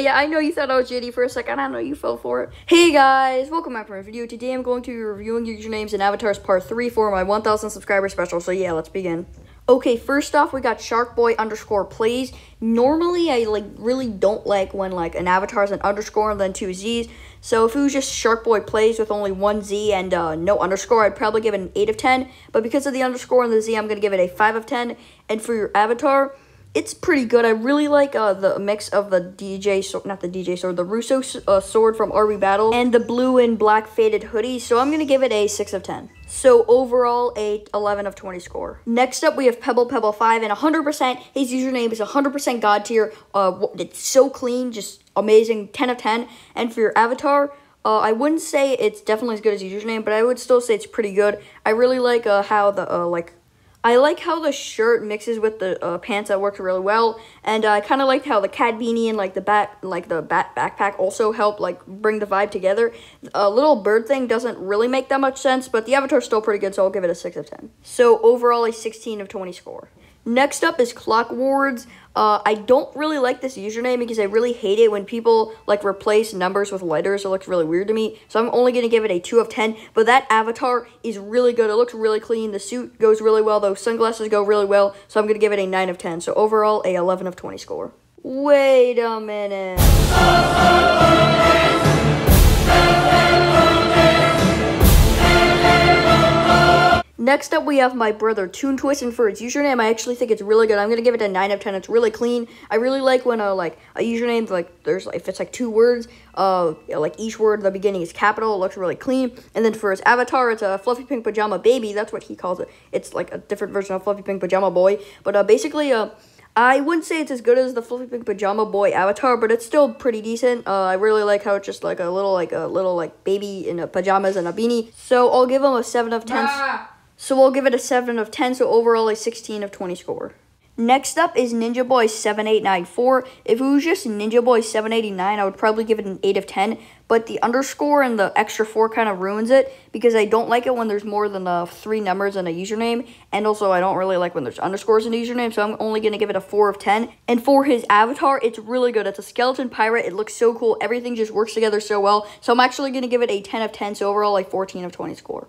Yeah, I know you thought I was JD for a second. I know you fell for it. Hey guys, welcome back to my video. Today I'm going to be reviewing usernames and avatars part 3 for my 1,000 subscriber special. So yeah, let's begin. Okay, first off, we got Sharkboy_plays. Normally, I really don't like when an avatar is an underscore and then 2 Z's. So if it was just Sharkboy plays with only 1 Z and no underscore, I'd probably give it an 8 of 10. But because of the underscore and the Z, I'm going to give it a 5 of 10. And for your avatar, it's pretty good. I really like the mix of the the Russo sword from RB Battle and the blue and black faded hoodie. So I'm going to give it a 6 of 10. So overall, a 11 of 20 score. Next up, we have Pebble5, and 100%, his username is 100% God tier. It's so clean, just amazing, 10 of 10. And for your avatar, I wouldn't say it's definitely as good as your username, but I would still say it's pretty good. I really like how the I like how the shirt mixes with the pants. That works really well, and I kind of liked how the cat beanie and the backpack also help bring the vibe together. A little bird thing doesn't really make that much sense, but the avatar's still pretty good, so I'll give it a 6 of 10. So overall, a 16 of 20 score. Next up is Clockwords. I don't really like this username because I really hate it when people replace numbers with letters. It looks really weird to me. So I'm only going to give it a 2 of 10. But that avatar is really good. It looks really clean. The suit goes really well. Those sunglasses go really well. So I'm going to give it a 9 of 10. So overall, a 11 of 20 score. Wait a minute. Next up, we have my brother Toon Twist, and for its username, I actually think it's really good. I'm gonna give it a 9 of 10. It's really clean. I really like when a username if it's 2 words, each word at the beginning is capital. It looks really clean. And then for his avatar, it's a fluffy pink pajama baby. That's what he calls it. It's a different version of fluffy pink pajama boy. But basically, I wouldn't say it's as good as the fluffy pink pajama boy avatar, but it's still pretty decent. I really like how it's just a little baby in pajamas and a beanie. So I'll give him a 7 of 10. So we'll give it a 7 of 10, so overall a 16 of 20 score. Next up is Ninja Boy 7894. If it was just Ninja Boy 789, I would probably give it an 8 of 10, but the underscore and the extra 4 kind of ruins it, because I don't like it when there's more than 3 numbers in a username, and also I don't really like when there's underscores in a username, so I'm only going to give it a 4 of 10. And for his avatar, it's really good. It's a skeleton pirate. It looks so cool. Everything just works together so well, so I'm actually going to give it a 10 of 10, so overall a 14 of 20 score.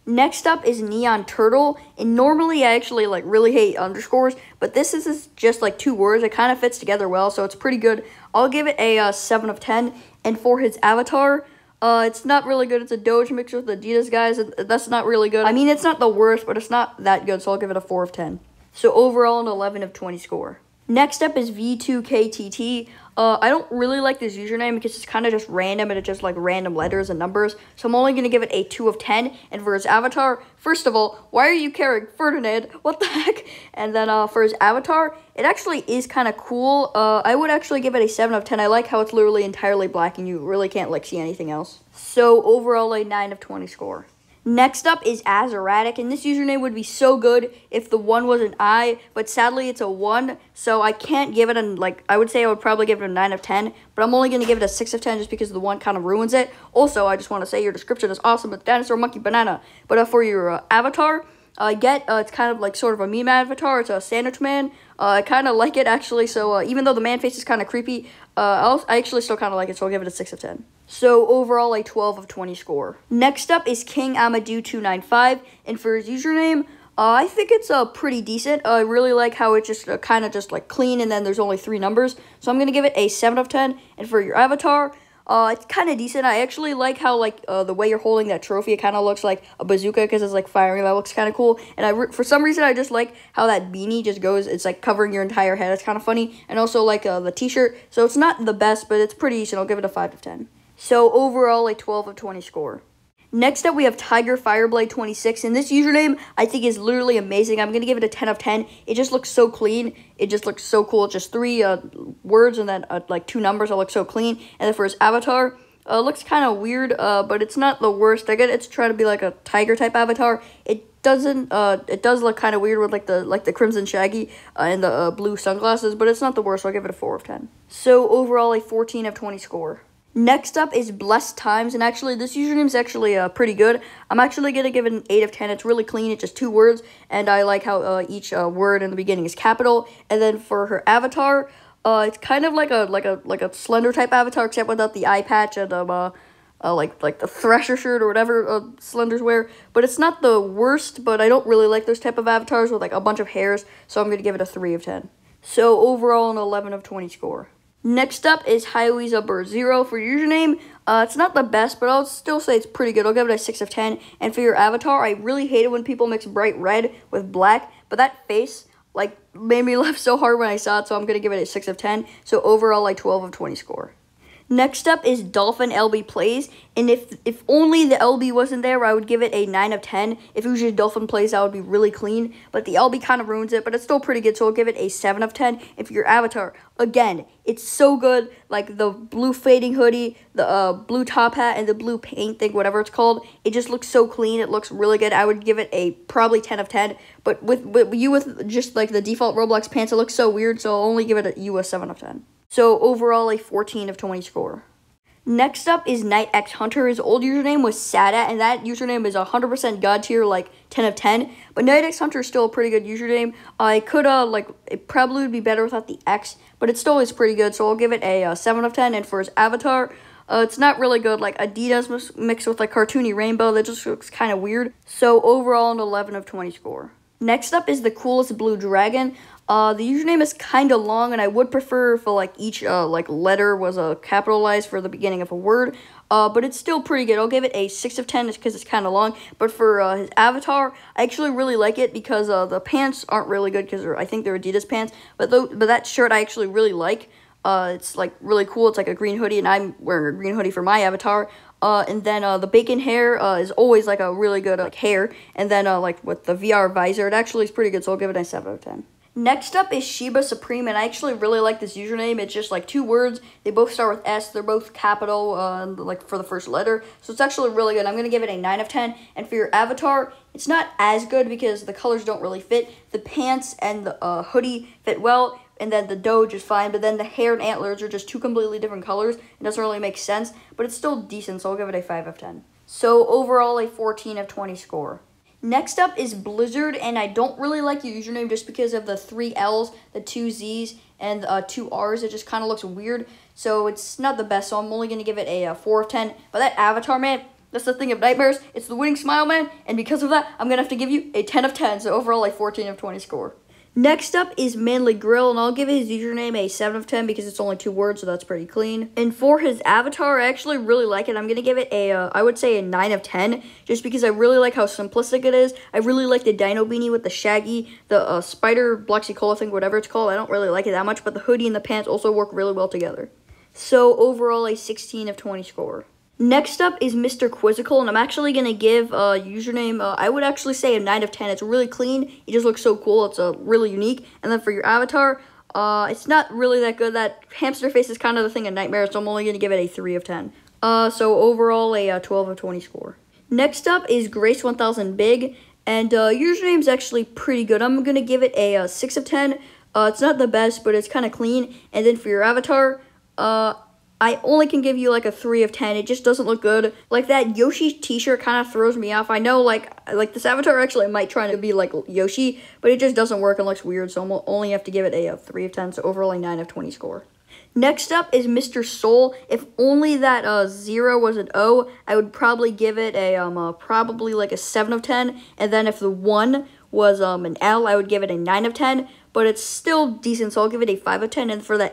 Next up is Neon Turtle, and normally I actually really hate underscores, but this is just 2 words. It kind of fits together well, so it's pretty good. I'll give it a 7 of 10, and for his avatar, it's not really good. It's a Doge mixed with Adidas guys, and that's not really good. I mean, it's not the worst, but it's not that good, so I'll give it a 4 of 10. So overall, an 11 of 20 score. Next up is V2KTT. I don't really like this username because it's kind of just random, and it's just random letters and numbers. So I'm only going to give it a 2 of 10. And for his avatar, first of all, why are you carrying Ferdinand? What the heck? And then for his avatar, it actually is kind of cool. I would actually give it a 7 of 10. I like how it's literally entirely black and you really can't see anything else. So overall, a 9 of 20 score. Next up is Azeratic, and this username would be so good if the 1 was an I, but sadly it's a 1, so I can't give it I would say I would probably give it a 9 of 10, but I'm only going to give it a 6 of 10 just because the 1 kind of ruins it. Also, I just want to say your description is awesome with dinosaur, monkey, banana, but for your avatar, it's kind of sort of a meme avatar. It's a sandwich man. I kind of like it actually, so even though the man face is kind of creepy, I actually still kind of like it, so I'll give it a 6 of 10. So overall, a 12 of 20 score. Next up is King Amadou295, and for his username, I think it's pretty decent. I really like how it's just kind of just clean, and then there's only 3 numbers, so I'm going to give it a 7 of 10. And for your avatar, it's kind of decent. I actually like how the way you're holding that trophy, it kind of looks like a bazooka because it's firing. That looks kind of cool. And for some reason I just like how that beanie just goes. It's covering your entire head. It's kind of funny. And also the t-shirt. So it's not the best, but it's pretty decent. I'll give it a 5 of 10. So overall, a 12 of 20 score. Next up, we have Tiger Fireblade 26, and this username I think is literally amazing. I'm gonna give it a 10 of 10. It just looks so clean. It just looks so cool. Just 3 words and then 2 numbers. It looks so clean. And then for his avatar, looks kind of weird, but it's not the worst. I get it's trying to be a tiger type avatar. It doesn't. It does look kind of weird with the crimson shaggy and the blue sunglasses, but it's not the worst. So I'll give it a 4 of 10. So overall, a 14 of 20 score. Next up is Blessed Times, and actually this username is actually pretty good. I'm actually going to give it an 8 of 10. It's really clean. It's just 2 words, and I like how each word in the beginning is capital. And then for her avatar, It's kind of like a slender type avatar, except without the eye patch and like the Thresher shirt or whatever Slenders wear. But it's not the worst, but I don't really like those type of avatars with like a bunch of hairs, so I'm gonna give it a 3 of 10. So overall, an 11 of 20 score. Next up is Highweeza0 for username. It's not the best, but I'll still say it's pretty good. I'll give it a 6 of 10. And for your avatar, I really hate it when people mix bright red with black, but that face like made me laugh so hard when I saw it, so I'm gonna give it a 6 of 10. So overall, like 12 of 20 score. Next up is Dolphin LB Plays, and if only the LB wasn't there, I would give it a 9 of 10. If it was just Dolphin Plays, that would be really clean, but the LB kind of ruins it, but it's still pretty good, so I'll give it a 7 of 10. And for your avatar, again, it's so good, like the blue fading hoodie, the blue top hat, and the blue paint thing, whatever it's called, it just looks so clean, it looks really good. I would give it a probably 10 of 10, but with just like the default Roblox pants, it looks so weird, so I'll only give it a 7 of 10. So overall, a 14 of 20 score. Next up is Night X Hunter. His old username was Sada, and that username is 100% God tier, like 10 of 10. But Night X Hunter is still a pretty good username. I could, it probably would be better without the X, but it still is pretty good, so I'll give it a 7 of 10. And for his avatar, it's not really good, like Adidas mixed with like cartoony rainbow. That just looks kind of weird. So overall, an 11 of 20 score. Next up is the Coolest Blue Dragon. The username is kind of long, and I would prefer if like each letter was capitalized for the beginning of a word. But it's still pretty good. I'll give it a 6 of 10 because it's kind of long. But for his avatar, I actually really like it because the pants aren't really good because I think they're Adidas pants. But that shirt I actually really like. It's like really cool. It's like a green hoodie, and I'm wearing a green hoodie for my avatar. And then the bacon hair is always like a really good hair. And then like with the VR visor, it actually is pretty good. So I'll give it a 7 out of 10. Next up is Sheba Supreme, and I actually really like this username. It's just like 2 words. They both start with S. They're both capital, like for the first letter. So it's actually really good. I'm going to give it a 9 of 10. And for your avatar, it's not as good because the colors don't really fit. The pants and the hoodie fit well, and then the doge is fine. But then the hair and antlers are just 2 completely different colors. It doesn't really make sense, but it's still decent, so I'll give it a 5 of 10. So overall, a 14 of 20 score. Next up is Blizzard, and I don't really like your username just because of the 3 L's, the 2 Z's, and 2 R's. It just kind of looks weird, so it's not the best, so I'm only going to give it a 4 of 10. But that avatar, man, that's the thing of nightmares. It's the winning smile, man, and because of that, I'm going to have to give you a 10 of 10, so overall a 14 of 20 score. Next up is Manly Grill, and I'll give his username a 7 of 10 because it's only 2 words, so that's pretty clean. And for his avatar, I actually really like it. I'm going to give it I would say a 9 of 10, just because I really like how simplistic it is. I really like the dino beanie with the shaggy, the spider Bloxicola thing, whatever it's called. I don't really like it that much, but the hoodie and the pants also work really well together. So overall, a 16 of 20 score. Next up is Mr. Quizzical, and I'm actually going to give username, I would actually say a 9 of 10. It's really clean. It just looks so cool. It's really unique. And then for your avatar, it's not really that good. That hamster face is kind of the thing of nightmare, so I'm only going to give it a 3 of 10. So overall, a 12 of 20 score. Next up is Grace1000 Big, and username's actually pretty good. I'm going to give it a 6 of 10. It's not the best, but it's kind of clean. And then for your avatar, I only can give you like a 3 of 10. It just doesn't look good. Like that Yoshi t-shirt kind of throws me off. I know like this avatar actually might try to be like Yoshi, but it just doesn't work and looks weird. So I'm only have to give it a 3 of 10. So overall a 9 of 20 score. Next up is Mr. Soul. If only that 0 was an O, I would probably give it a probably like a 7 of 10. And then if the 1 was an L, I would give it a 9 of 10. But it's still decent, so I'll give it a 5 of 10. And for that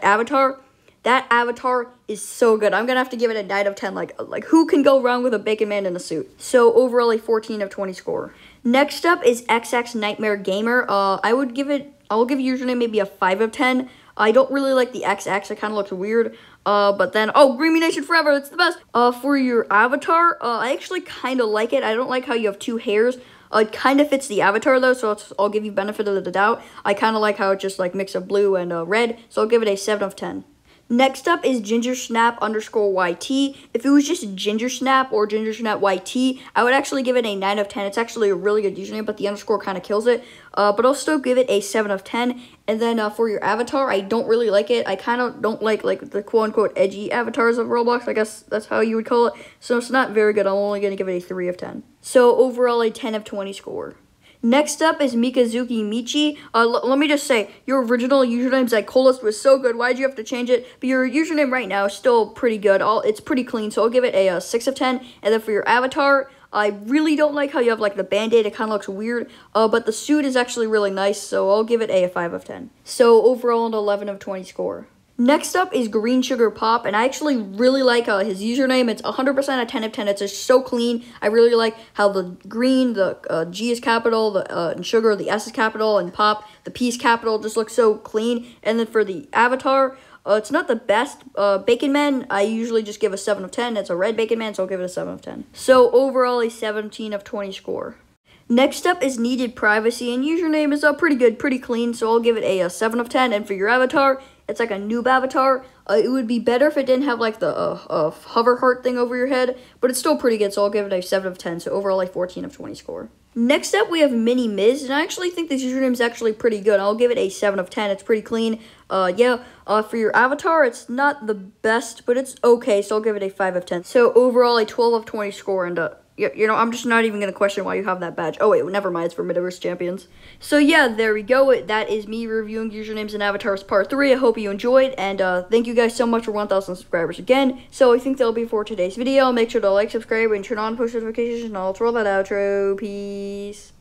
avatar is so good. I'm going to have to give it a 9 of 10. Like who can go wrong with a bacon man in a suit? So overall a 14 of 20 score. Next up is XX Nightmare Gamer. I'll give username maybe a 5 of 10. I don't really like the XX. It kind of looks weird. But then, Green Nation Forever. It's the best. For your avatar, I actually kind of like it. I don't like how you have 2 hairs. It kind of fits the avatar though, so I'll give you benefit of the doubt. I kind of like how it just like mix of blue and red. So I'll give it a 7 of 10. Next up is GingerSnap_YT. If it was just GingerSnap or GingerSnapYT, I would actually give it a 9 of 10. It's actually a really good username, but the underscore kind of kills it. But I'll still give it a 7 of 10. And then for your avatar, I don't really like it. I kind of don't like the quote-unquote edgy avatars of Roblox. I guess that's how you would call it. So it's not very good. I'm only going to give it a 3 of 10. So overall, a 10 of 20 score. Next up is Mikazuki Michi. Let me just say, your original username, Zycolist, was so good. Why'd you have to change it? But your username right now is still pretty good. It's pretty clean, so I'll give it a 6 of 10. And then for your avatar, I really don't like how you have like the band-aid. It kind of looks weird, but the suit is actually really nice, so I'll give it a 5 of 10. So overall, an 11 of 20 score. Next up is Green Sugar Pop, and I actually really like his username. It's 100% a 10 of 10. It's just so clean. I really like how the green, the G is capital, and sugar, the S is capital, and pop, the P is capital. Just looks so clean. And then for the avatar, it's not the best. Bacon Man, I usually just give a 7 of 10. It's a red Bacon Man, so I'll give it a 7 of 10. So overall, a 17 of 20 score. Next up is Needed Privacy, and username is pretty good, pretty clean, so I'll give it a 7 of 10. And for your avatar, it's like a noob avatar. It would be better if it didn't have like the hover heart thing over your head, but it's still pretty good, so I'll give it a 7 of 10, so overall a 14 of 20 score. Next up, we have Mini Miz, and I actually think this username is actually pretty good. I'll give it a 7 of 10. It's pretty clean. For your avatar, it's not the best, but it's okay, so I'll give it a 5 of 10. So overall, a 12 of 20 score, and you know, I'm just not even going to question why you have that badge. Oh, wait, never mind. It's for Metaverse Champions. So, yeah, there we go. That is me reviewing usernames and avatars part 3. I hope you enjoyed, and thank you guys so much for 1,000 subscribers again. So, I think that'll be for today's video. Make sure to like, subscribe, and turn on post notifications, and I'll throw that outro. Peace.